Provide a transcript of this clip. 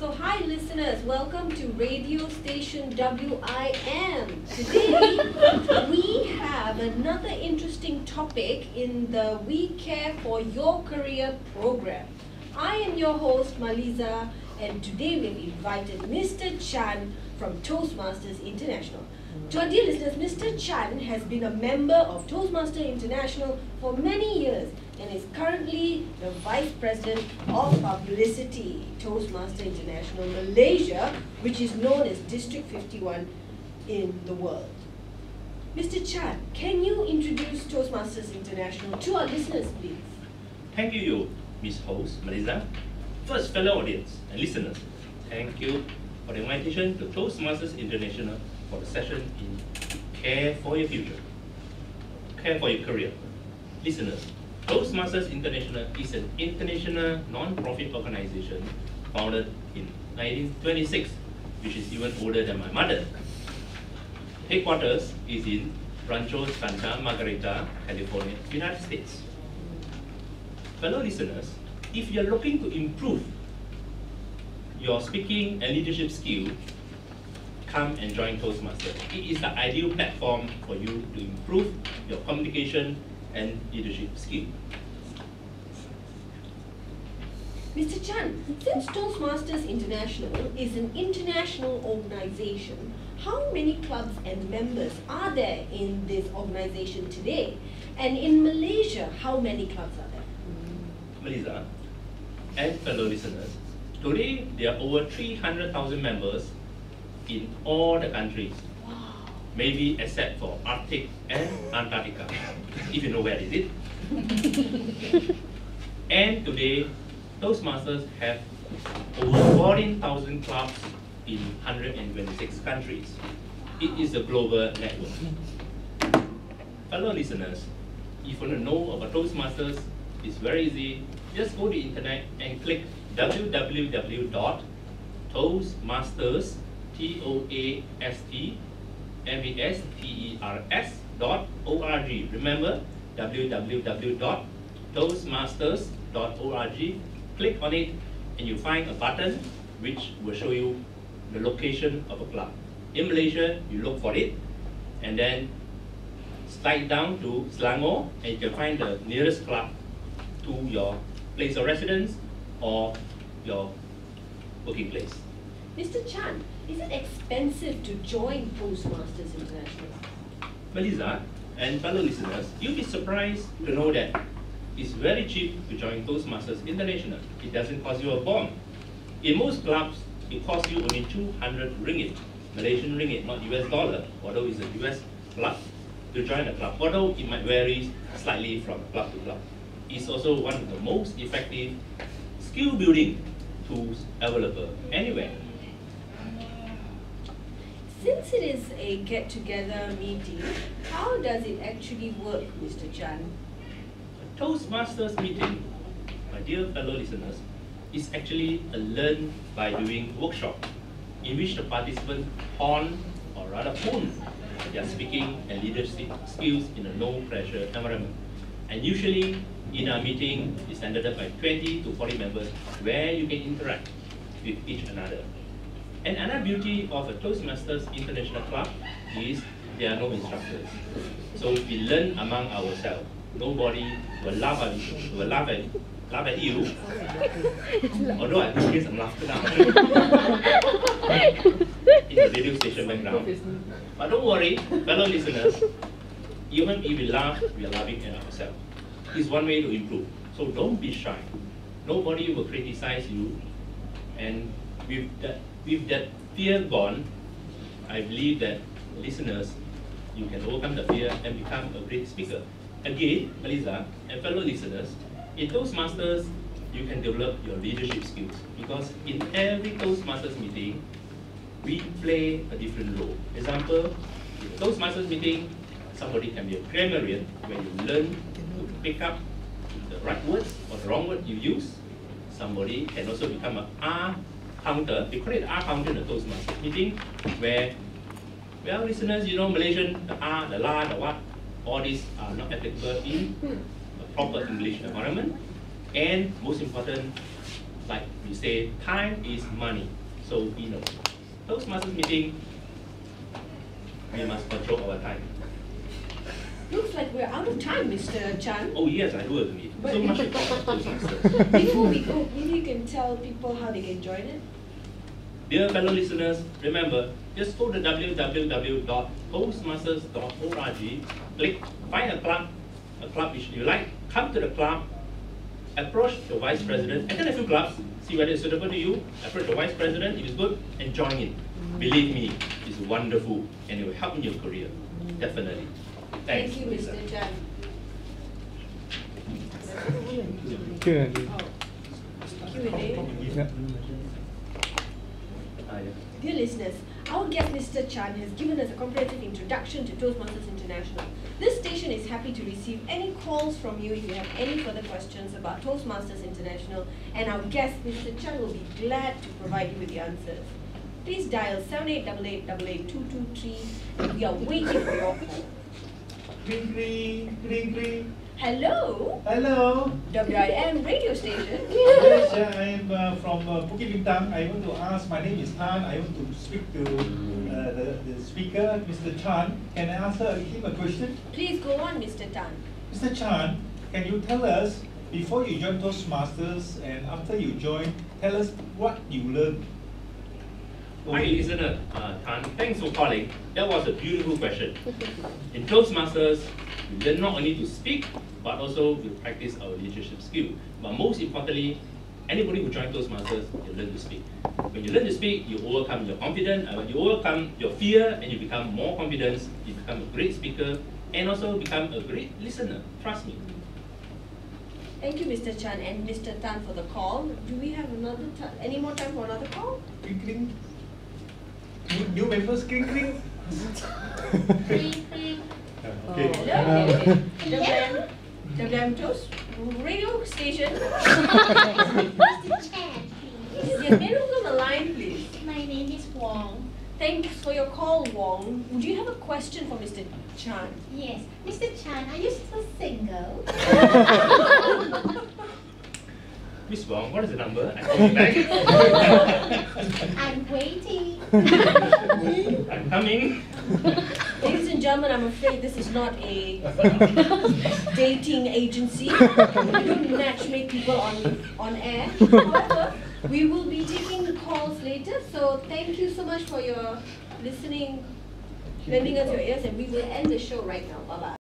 So hi listeners, welcome to radio station WIM. Today we have another interesting topic in the We Care for Your Career program. I am your host Maliza, and today we have invited Mr. Chan from Toastmasters International. To our dear listeners, Mr. Chan has been a member of Toastmasters International for many years and is currently the Vice President of Publicity, Toastmasters International Malaysia, which is known as District 51 in the world. Mr. Chan, can you introduce Toastmasters International to our listeners, please? Thank you, Ms. Host, Maliza. First, fellow audience and listeners, thank you for the invitation to Toastmasters International for the session in Care for Your Future, Care for Your Career. Listeners, Toastmasters International is an international non-profit organization founded in 1926, which is even older than my mother. Headquarters is in Rancho Santa Margarita, California, United States. Fellow listeners, if you're looking to improve your speaking and leadership skill, come and join Toastmasters. It is the ideal platform for you to improve your communication and leadership skill. Mr. Chan, since Toastmasters International is an international organization, how many clubs and members are there in this organization today? And in Malaysia, how many clubs are there? Maliza and fellow listeners, today there are over 300,000 members in all the countries. Wow. Maybe except for Arctic and Antarctica, if you know where it is. And today, Toastmasters have over 14,000 clubs in 126 countries. It is a global network. Fellow listeners, if you want to know about Toastmasters, it's very easy. Just go to the internet and click www.toastmasters, toastmasters.org. Remember, www.toastmasters.org. Click on it and you find a button which will show you the location of a club. In Malaysia, you look for it and then slide down to Selangor and you can find the nearest club to your place of residence or your working place. Mr. Chan, is it expensive to join Toastmasters International? Maliza and fellow listeners, you'll be surprised to know that it's very cheap to join Toastmasters International. It doesn't cost you a bomb. In most clubs, it costs you only 200 ringgit, Malaysian ringgit, not US dollar, although it's a US club, to join a club, although it might vary slightly from club to club. It's also one of the most effective skill building tools available anywhere. Since it is a get-together meeting, how does it actually work, Mr. Chan? A Toastmasters meeting, my dear fellow listeners, is actually a learn by doing workshop in which the participants hone or rather hone their speaking and leadership skills in a no-pressure environment. And usually in our meeting is ended up by 20 to 40 members where you can interact with each another. And another beauty of a Toastmasters International Club is there are no instructors. So we learn among ourselves. Nobody will laugh at you. Although I hear some laughter now. In the radio station background. But don't worry, fellow listeners, even if we laugh, we are laughing at ourselves. It's one way to improve. So don't be shy. Nobody will criticize you. And with that fear gone, I believe that listeners, you can overcome the fear and become a great speaker. Again, Maliza and fellow listeners, in Toastmasters, you can develop your leadership skills because in every Toastmasters meeting, we play a different role. Example, in a Toastmasters meeting, somebody can be a grammarian where you learn to pick up the right words or the wrong word you use. Somebody can also become an R counter. We call it R counter in a Toastmasters meeting where, well, listeners, you know, Malaysian, the R, the la, the what, all these are not applicable in a proper English environment. And most important, like we say, time is money. So we know. Toastmasters meeting, we must control our time. Looks like we're out of time, Mr. Chan. Oh yes, I do agree. But So much about Toastmasters. Before we go, maybe you can tell people how they can join it. Dear fellow listeners, remember, just go to www.toastmasters.org, click find a club which you like, come to the club, approach the vice president, attend a few clubs, see whether it's suitable to you, approach the vice president, if it's good, and join in. Believe me, it's wonderful and it will help in your career, definitely. Thanks. Thank you, Mr. Chan. Q&A. Q&A. Yeah. Dear listeners, our guest Mr. Chan has given us a comprehensive introduction to Toastmasters International. This station is happy to receive any calls from you if you have any further questions about Toastmasters International, and our guest Mr. Chan will be glad to provide you with the answers. Please dial 7888882223 and we are waiting for your call. Ring, ring, ring, ring. Hello, Hello. WIM radio station. Yes, I'm from Bukit Bintang. I want to ask, my name is Tan. I want to speak to the speaker, Mr. Chan. Can I ask him a question? Please go on, Mr. Tan. Mr. Chan, can you tell us, before you joined Toastmasters and after you joined, tell us what you learned? Hi, listener Tan, thanks for calling. That was a beautiful question. In Toastmasters, we learn not only to speak, but also we practice our leadership skill. But most importantly, anybody who joins Toastmasters, you learn to speak. When you learn to speak, you overcome your confidence, you overcome your fear, and you become more confident. You become a great speaker, and also become a great listener. Trust me. Thank you, Mr. Chan and Mr. Tan for the call. Do we have any more time for another call? Ring, ring. New members, ring, ring. Okay. Hello, WM Toast radio station. Yes, may I know on the line, please? My name is Wong. Thanks for your call, Wong. Would you have a question for Mr. Chan? Yes. Mr. Chan, are you still single? Miss Wong, what is the number? I call you back. I'm waiting. I'm coming. Ladies and gentlemen, I'm afraid this is not a dating agency. We don't matchmake people on air. However, we will be taking the calls later. So thank you so much for your listening, lending us your ears, and we will end the show right now. Bye-bye.